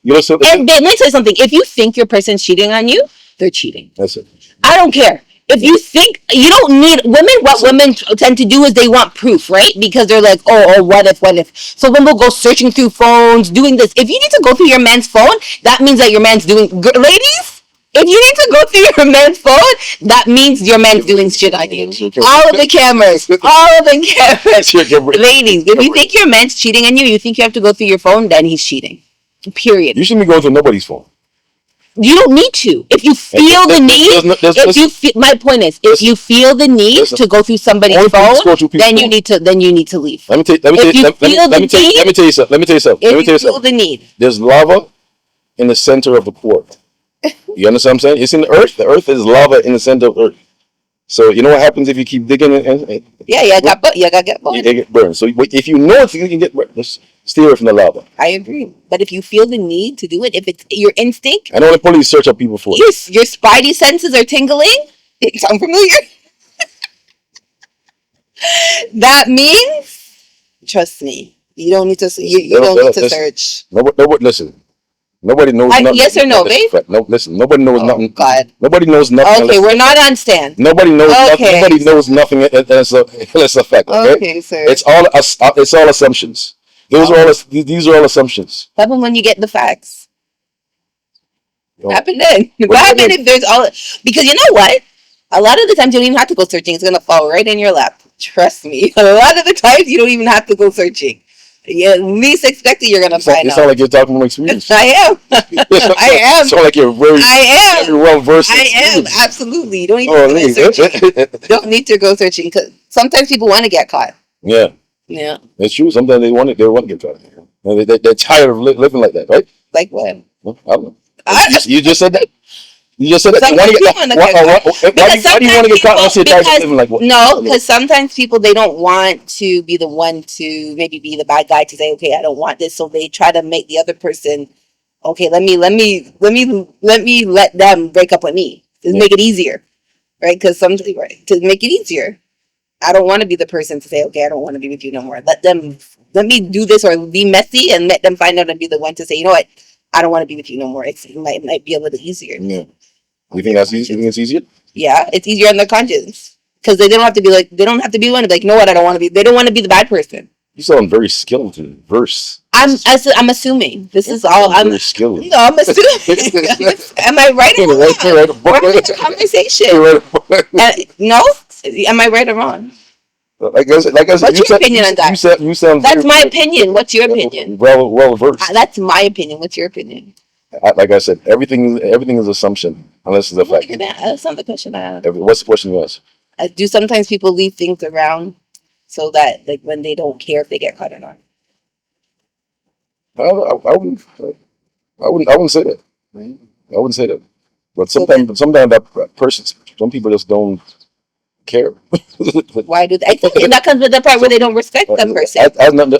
You'll assume. And babe, let me tell you something. If you think your person's cheating on you, they're cheating. That's it. I don't care. If you think you don't need women, what women tend to do is they want proof, right? Because they're like, oh, what if? So then we'll go searching through phones, doing this. If you need to go through your man's phone, that means that your man's doing. Ladies, if you need to go through your man's phone, that means your man's doing shit on you. All of the cameras. Ladies, if you think your man's cheating on you, you think you have to go through your phone, then he's cheating. Period. You shouldn't be going through nobody's phone. You don't need to. If you feel the need, my point is, if you feel the need to go through somebody's phone, then you need to leave. Let me tell you something. Feel the need. There's lava in the center of the core. You understand what I'm saying? It's in the earth. The earth is lava in the center of the earth. So you know what happens if you keep digging and you gotta get burned. You get burned. So if you know you can get burned, just stay away from the lava. I agree. But if you feel the need to do it, if it's your instinct, I know the police search up people for it. Your spidey senses are tingling. It sound familiar? That means, trust me, you don't need to. You don't need to search. Nobody listen. Nobody knows nothing. Yes or no, babe? No, listen. Nobody knows nothing. God. Nobody knows nothing. Okay, we're not on stand. Nobody knows nothing. Nobody knows nothing unless a fact. Okay, sir. It's all assumptions. These are all assumptions. What happens when you get the facts? What happened then? What happened if there's all? Because you know what? A lot of the times you don't even have to go searching. It's gonna fall right in your lap. Trust me. A lot of the times you don't even have to go searching. Yeah, least expected you're gonna find out. It sounds like you're talking from experience. I am. I am. Sound like you're very well versed. I am absolutely. You don't even need to go searching. Don't need to go searching because sometimes people want to get caught. Yeah. Yeah. It's true. Sometimes they want to get caught. They're tired of living like that, right? Like what? I don't know. You just said that. You just said that. Why do you want to get caught unless you're tired of living like what? No, because sometimes people, they don't want to be the one to maybe be the bad guy to say, okay, I don't want this. So they try to make the other person, okay, let them break up with me to make it easier, right? Because to make it easier, I don't want to be the person to say, okay, I don't want to be with you no more. Let me do this or be messy and let them find out and be the one to say, you know what, I don't want to be with you no more. It might be a little easier. Yeah. You think that's easy? You think it's easier? Yeah, it's easier on their conscience because they don't have to be like, they don't have to be one. Like, you know what? I don't want to be. They don't want to be the bad person. You sound very skilled in verse. I'm assuming this is all. I'm very skilled. No, I'm assuming. Am I right or wrong? We're having a conversation. No, am I right or wrong? Like I said, what's your opinion on that? You sound. That's my opinion. What's your opinion? Well versed. That's my opinion. What's your opinion? Like I said, everything is assumption unless it's a fact. That's not the question I have. What's the question you ask? Do sometimes people leave things around so that, like, when they don't care if they get caught or not? I wouldn't say that. I wouldn't say that. But sometimes that person, some people just don't care. Why do they? I think that comes with the part where they don't respect the person.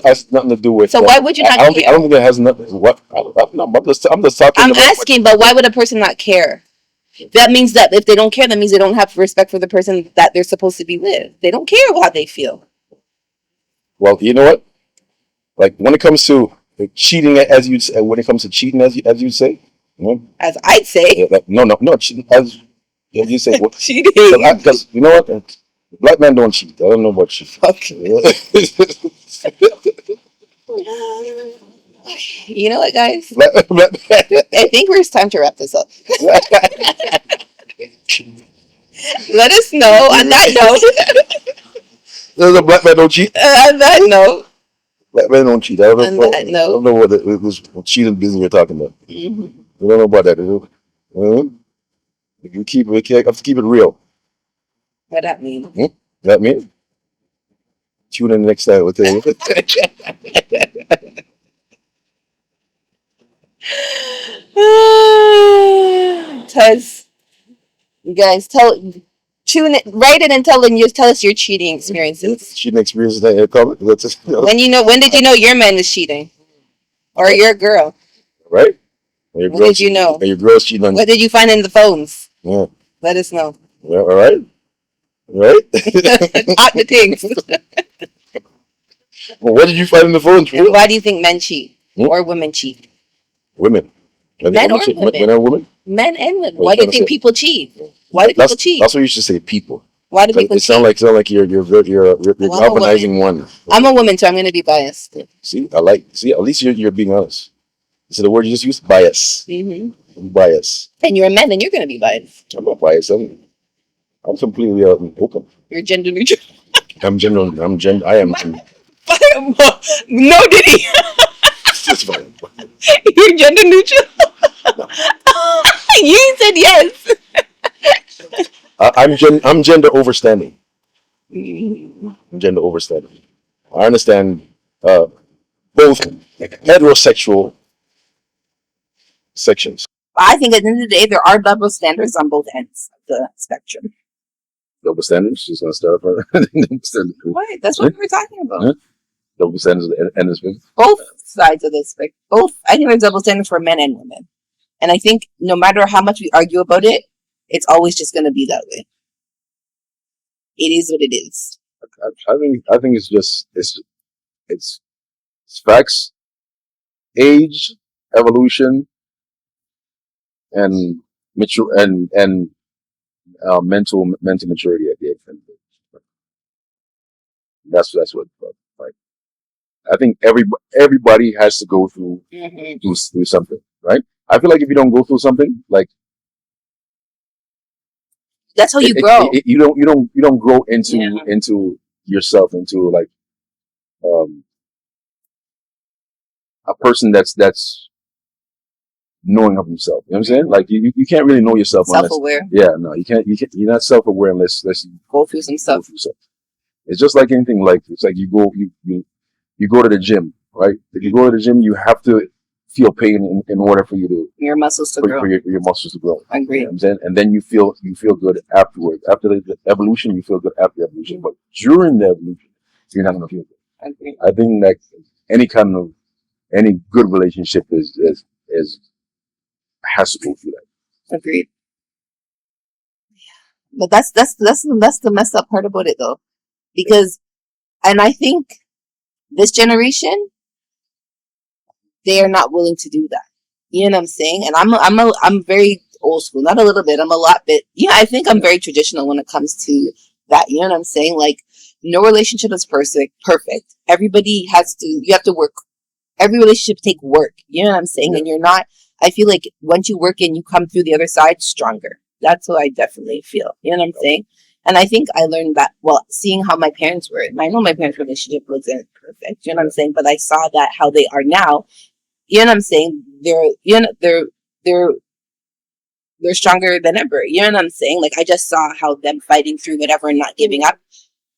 Has nothing to do with. So why would you not care? I don't think it has nothing. What? I'm just talking. I'm asking, but why would a person not care? That means that if they don't care, that means they don't have respect for the person that they're supposed to be with. They don't care how they feel. Well, you know what? Like when it comes to cheating, as you say, as you say, as I'd say, no, as you say, what? Cheating. Because you know what, black men don't cheat. I don't know about cheat. Okay. You know what, guys? I think it's time to wrap this up. Let us know on that note. There's a black man don't cheat. On that note. Black men don't cheat. I don't know what this cheating business you're talking about. Mm-hmm. We don't know about that. If you have to keep it real. What that mean? That mean? Tune in next time. We'll tell you. Tez, you guys tune it, write it and tell us your cheating experiences. Cheating experiences that comment. When did you know your man was cheating, or your girl? Right. When did you know? And your girl's cheating on you. What did you find in the phones? Yeah. Let us know. Yeah. All right. right? Not the things. Well, what did you find in the phone? Why do you think men cheat or women cheat? Women. Men or women? Men and women? Men and women. What Why do you you trying to think say? people cheat? Why do people cheat? That's what you should say. People. Why do people It sound cheat? like you're Well, I'm a galvanizing one. I'm a woman, so I'm going to be biased. See, at least you're being honest. So the word you just used, bias. Mm-hmm. Bias. And you're a man, then you're going to be biased. I'm not biased. I'm completely open. You're gender neutral. I am. No, did he? It's fine. You're gender neutral. You said yes. I'm gender overstanding. I'm gender overstanding. I understand both heterosexual sections. I think at the end of the day, there are double standards on both ends of the spectrum. Double standards. Just gonna start from double standards. Right, that's what we're talking about. Huh? Double standards and this big. Both sides of the spectrum. Both. I think there's double standards for men and women, and I think no matter how much we argue about it, it's always just going to be that way. It is what it is. I think it's just it's facts, age, evolution, and mature and mental maturity at the end. That's what like. I think everybody has to go through through something, right? I feel like if you don't go through something, like that's how you grow. You don't grow into yourself, into like a person that's knowing of himself. You know what I'm saying? Like you can't really know yourself Self-aware. No, you can't. You're not self-aware unless you go through some stuff. It's just like anything. Like it's like you go to the gym, right? If you go to the gym, you have to feel pain in order for you to your muscles to grow. For your muscles to grow. I agree. You know what I'm saying? And then you feel good afterwards. After the evolution, you feel good after the evolution. But during the evolution, you're not gonna feel good. I agree. I think like any good relationship is has to go through that. Agreed. But that's the messed up part about it though, because, and I think this generation, they are not willing to do that. You know what I'm saying? And I'm very old school, not a little bit. I'm a lot bit. Yeah, I think I'm very traditional when it comes to that. You know what I'm saying? Like, no relationship is perfect. Everybody you have to work. Every relationship take work. You know what I'm saying? Yeah. And you're not. I feel like once you work in, you come through the other side stronger. That's what I definitely feel. You know what I'm saying? And I think I learned that, well, seeing how my parents were. And I know my parents' relationship wasn't perfect. You know what I'm saying? But I saw that how they are now. You know what I'm saying? They're stronger than ever. You know what I'm saying? Like, I just saw how them fighting through whatever and not giving up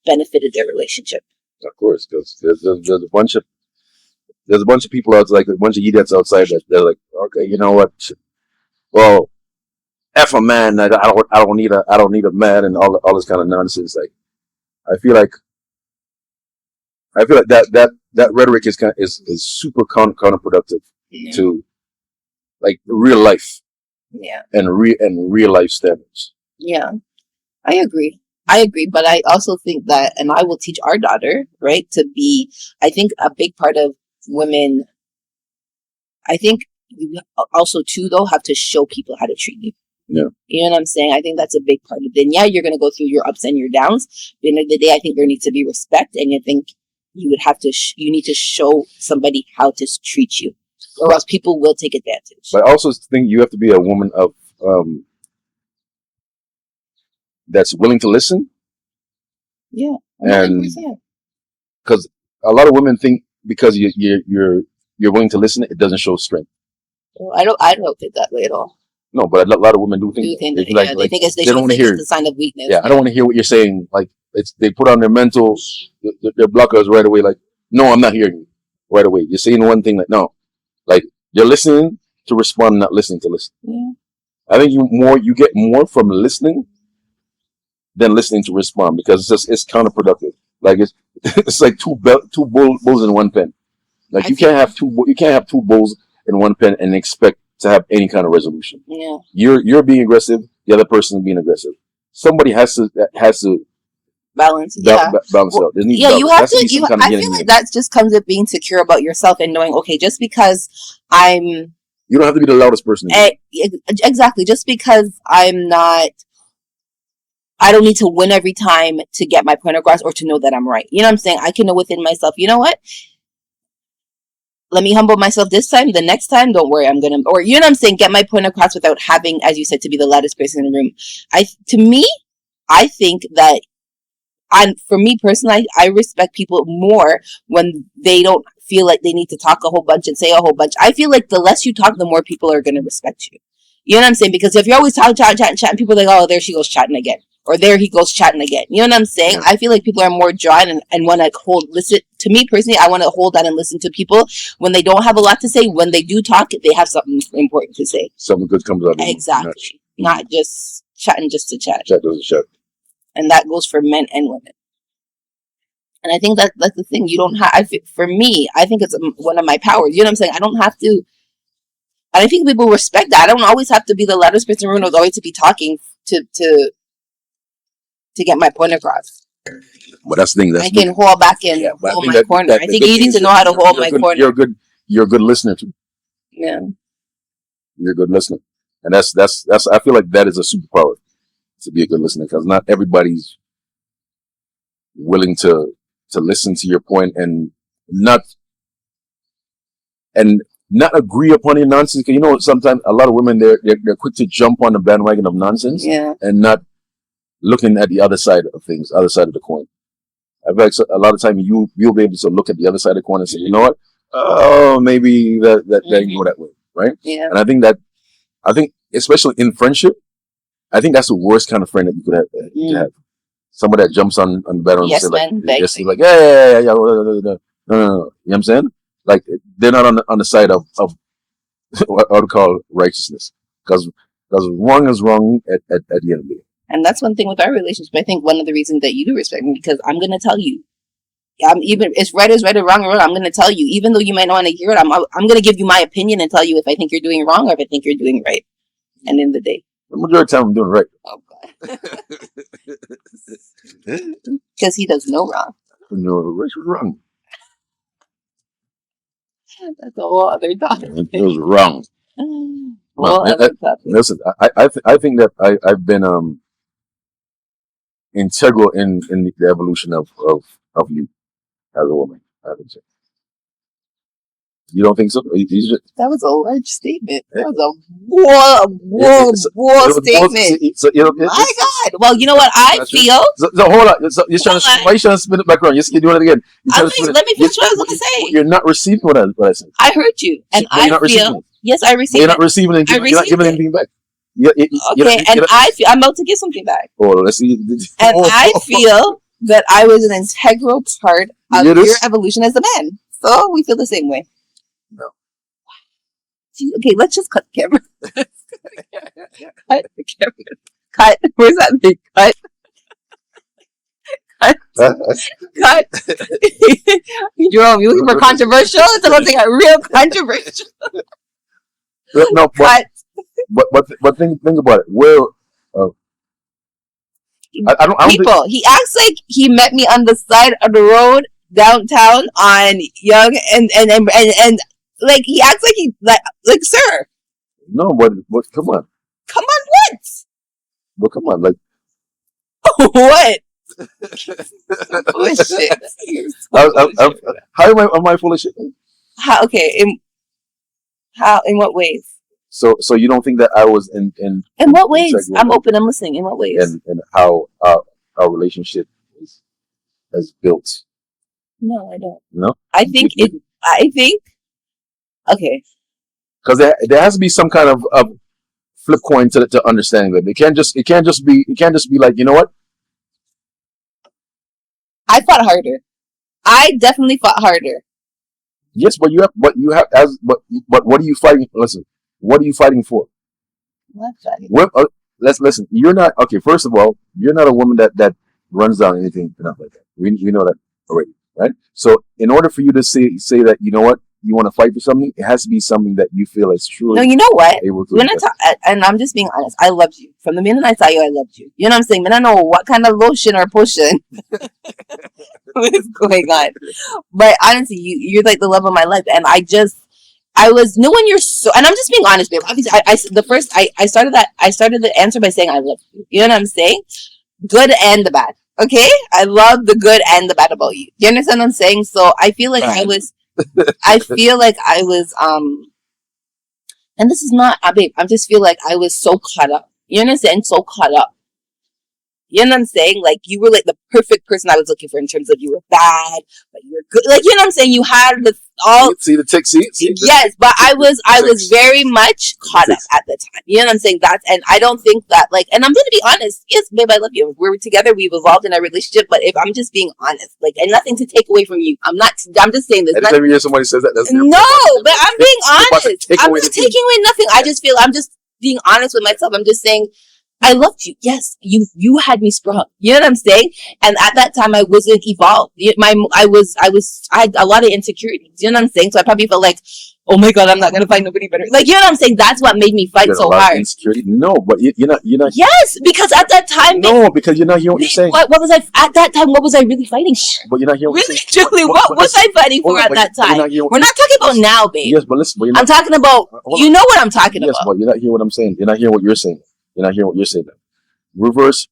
benefited their relationship. Of course, because there's a bunch of people out, like a bunch of idiots outside that they're like, okay, you know what? Well, F a man. I don't need a man and all this kind of nonsense. Like, I feel like that rhetoric is super counterproductive to like real life. Yeah. And real life standards. Yeah, I agree. But I also think that, and I will teach our daughter, right, to be, I think a big part of women, I think you also too though have to show people how to treat you. Yeah. You know what I'm saying? I think that's a big part of it. And yeah, you're going to go through your ups and your downs. At the end of the day, I think there needs to be respect, and I think you would have to, you need to show somebody how to treat you, or else people will take advantage. But I also think you have to be a woman of that's willing to listen. Yeah, 100%. And because a lot of women think because you're willing to listen, it doesn't show strength. Well, I don't think that way at all. No, but a lot of women do think that. They think it's a sign of weakness. Yeah, I don't want to hear what you're saying. Like, they put on their mental, their blockers right away. Like, no, I'm not hearing you right away. You're saying one thing, like, no, like you're listening to respond, not listening to listen. Yeah. I think you get more from listening than listening to respond, because it's counterproductive. Like it's like two bulls in one pen. Like you can't have two bulls in one pen and expect to have any kind of resolution. Yeah. You're being aggressive, the other person is being aggressive. Somebody has to balance. Yeah. Balance out. There needs Yeah, you have balance. There has to. be some kind of I yin feel and like yang. that just comes with being secure about yourself and knowing, okay, just because I'm You don't have to be the loudest person in the room. exactly, just because I'm not, I don't need to win every time to get my point across or to know that I'm right. You know what I'm saying? I can know within myself, you know what? Let me humble myself this time. The next time, don't worry, I'm gonna, or you know what I'm saying, get my point across without having, as you said, to be the loudest person in the room. To me, I think that, and for me personally, I respect people more when they don't feel like they need to talk a whole bunch and say a whole bunch. I feel like the less you talk, the more people are gonna respect you. You know what I'm saying? Because if you're always talking, chatting, people are like, oh, there she goes chatting again. Or there he goes chatting again. You know what I'm saying? Yeah. I feel like people are more drawn and want to listen. To me personally, I want to hold on and listen to people when they don't have a lot to say. When they do talk, they have something important to say. Something good comes out of it. Exactly. Not just chatting just to chat. Chat doesn't chat. And that goes for men and women. And I think that's the thing. You don't have, for me, I think it's one of my powers. You know what I'm saying? I don't have to, and I think people respect that. I don't always have to be the loudest person in the room or always to be talking to get my point across. But that's the thing. I can hold back and hold my corner. I think you need to know how to hold my corner. You're a good listener too. Yeah. You're a good listener. And that's I feel like that is a superpower, to be a good listener, because not everybody's willing to listen to your point and not agree upon your nonsense. Because you know, sometimes a lot of women they're quick to jump on the bandwagon of nonsense, and not looking at the other side of things, other side of the coin. I feel like a lot of time you'll be able to look at the other side of the coin and say, you know what? Oh, maybe that didn't go that way, right? Yeah. And I think especially in friendship, I think that's the worst kind of friend that you could have. Somebody that jumps on the bedroom and say like, yeah. No. You know what I'm saying? Like, they're not on the side of what I would call righteousness, because wrong is wrong at the end of the day. And that's one thing with our relationship. I think one of the reasons that you do respect me, because I'm gonna tell you, even it's right is right or wrong, I'm gonna tell you, even though you might not want to hear it. I'm gonna give you my opinion and tell you if I think you're doing wrong or if I think you're doing right. And in the day, the majority of the time I'm doing right. Oh God. Because he does no wrong. No, Rich was wrong. That's a whole other topic. It was wrong. Listen, I think that I've been integral in the evolution of you as a woman. I would say. You don't think so? That was a large statement. That was a war statement. My God. Well, you know what I feel? So hold on. So why are you trying to spin it back around? You're doing it again. Let me finish what I was going to say. You're not receiving what I said. I heard you. And I feel... Yes, I received it. You're not receiving anything. You're not giving anything back. I'm about to give something back. Oh, let's see. And I feel that I was an integral part of your evolution as a man. So we feel the same way. No. Okay, let's just cut the camera. Cut the camera. Cut. Where's that thing? Cut. Cut. Jerome, you looking for controversial? It's about to get real controversial. No, cut. But think about it. Well, I don't people. He acts like he met me on the side of the road downtown on Young and like he acts like he like sir. No, but come on. Come on, what? Well, come on, like what? Bullshit. How am I full of shit? How? Okay. In what ways? So you don't think that I was in what ways? I'm open. I'm listening. In what ways? And how our relationship has built. No, I don't. No. I think. Okay. Because there has to be some kind of flip coin to understanding that it can't just be like, you know what? I fought harder. I definitely fought harder. Yes, but what are you fighting? Listen, what are you fighting for? What fighting? Let's listen. You're not okay. First of all, you're not a woman that runs down anything, not like that. We know that already, right? So in order for you to say that, you know what, you want to fight for something, it has to be something that you feel is truly. No, you know what? Able to When I talk, and I'm just being honest, I loved you from the minute I saw you. I loved you. You know what I'm saying? I don't know what kind of lotion or potion was going on, but honestly, you're like the love of my life, and I was knowing you're so, and I'm just being honest, babe. Obviously, I started the answer by saying I love you. You know what I'm saying? Good and the bad. Okay, I love the good and the bad about you. Do you understand what I'm saying? So I feel like I feel like I was, and this is not, babe. I just feel like I was so caught up. You understand? So caught up. You know what I'm saying? Like, you were like the perfect person I was looking for in terms of you were bad, but you were good. Like, you know what I'm saying? You had all. See the tick, see? Yes, but I was very much caught up at the time. You know what I'm saying? And I don't think that, like, and I'm going to be honest. Yes, babe, I love you. We're together. We've evolved in our relationship. But if I'm just being honest, like, and nothing to take away from you. I'm just saying this. Every year somebody says that. No, but I'm being honest. I'm just taking away nothing. I'm just being honest with myself. I'm just saying, I loved you. Yes, you had me sprung. You know what I'm saying? And at that time, I wasn't evolved. I had a lot of insecurities. You know what I'm saying? So I probably felt like, oh my God, I'm not gonna find nobody better. Like, you know what I'm saying? That's what made me fight so hard. Insecurity? No, but you're not. Yes, because at that time. No, because you're not hearing what you're saying. What was I at that time? What was I really fighting? But you're not hearing what really, truly, what was I fighting for at that time? We're not talking about now, babe. Yes, but listen. I'm talking about. You know what I'm talking about. Yes, but you're not hearing what I'm saying. You're not hearing what you're saying. You're not hearing what you're saying. Reverse.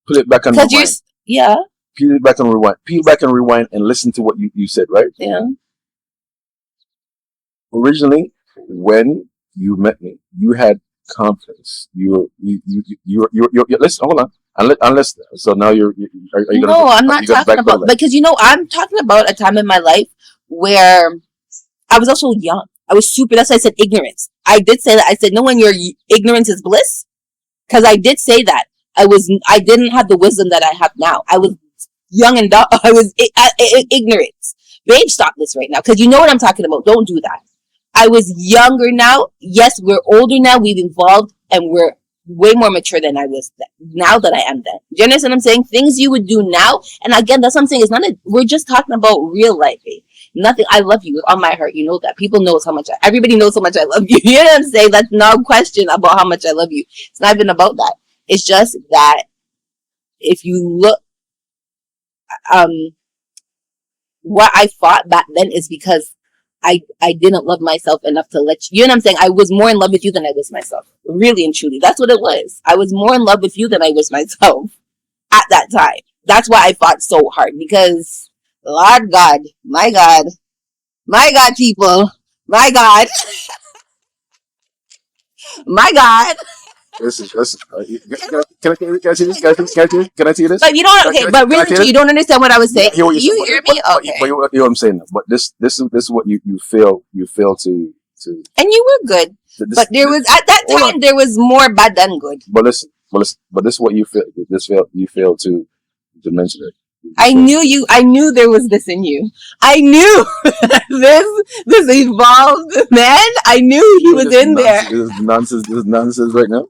Put it back on rewind. Yeah. Peel it back and rewind. Peel back and rewind and listen to what you said, right? Yeah. Originally, when you met me, you had confidence. You listen, hold on. Unless so now are you gonna? No, I'm not talking about, because I'm talking about a time in my life where I was also young. I was super. That's why I said ignorance. I did say that. I said, no, when your ignorance is bliss. Because I did say that. I didn't have the wisdom that I have now. I was young and dumb. I was ignorant. Babe, stop this right now. Because you know what I'm talking about. Don't do that. I was younger now. Yes, we're older now. We've evolved. And we're way more mature than I was now that I am then. Do you understand what I'm saying? Things you would do now. And again, that's what I'm saying. We're just talking about real life, babe. Nothing. I love you with all my heart. You know that. People know how much. Everybody knows how much I love you. You know what I'm saying? That's no question about how much I love you. It's not even about that. It's just that if you look, what I fought back then is because I didn't love myself enough to let you. You know what I'm saying? I was more in love with you than I was myself. Really and truly, that's what it was. I was more in love with you than I was myself at that time. That's why I fought so hard, because. Lord God, my God, people, my God, my God. Listen. Can I see this? Can I see this? But you don't. Okay, but really, you don't understand what I was saying. You hear me? Okay. But you know what I'm saying. But this is what you feel to. And you were good, but there was at that time there was more bad than good. But listen. But this is what you feel. You fail to mention it. I knew there was this in you. I knew this evolved man. I knew he was in there. This is nonsense right now.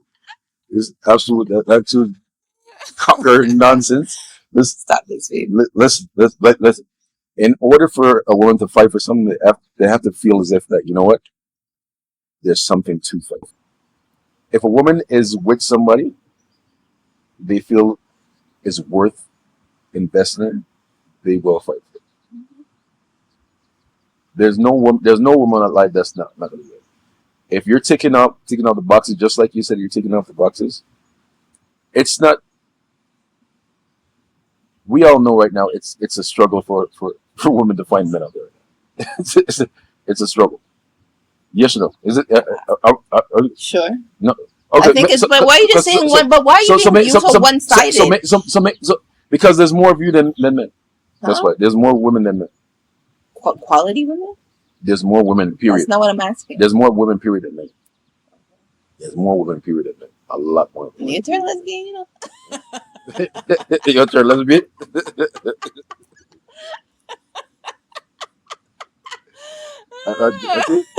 This is absolute conquer nonsense. Stop this, babe. Listen. In order for a woman to fight for something, they have to feel as if that, you know what, there's something to fight for. If a woman is with somebody they feel is worth investing in, they will fight for it. There's no woman in life that's not gonna do it. If you're taking out the boxes, just like you said, you're taking off the boxes. It's not. We all know right now it's a struggle for women to find men out there. It's a struggle. Yes or no? Is it? Sure. No. Okay. I think it's. But why are you just saying one? But why are you being so one-sided? So because there's more of you than men. That's why there's more women than men. Quality women? There's more women, period. That's not what I'm asking. There's more women, period, than men. There's more women, period, than men. A lot more. You turn lesbian, you know? You turn lesbian?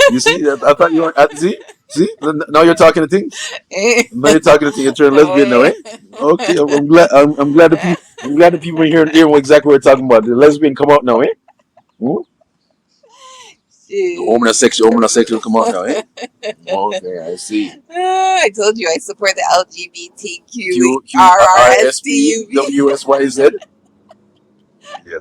You see? I thought you were... See? Now you're talking to things? Now you're talking to things. You turn lesbian now, eh? Okay, I'm glad the people in here hear exactly what we're talking about. The lesbian come out now, eh? Homosexual come out now, eh? Okay, I see. I told you I support the LGBTQ Q R S P RRSTUV. W S Y Z. Yeah.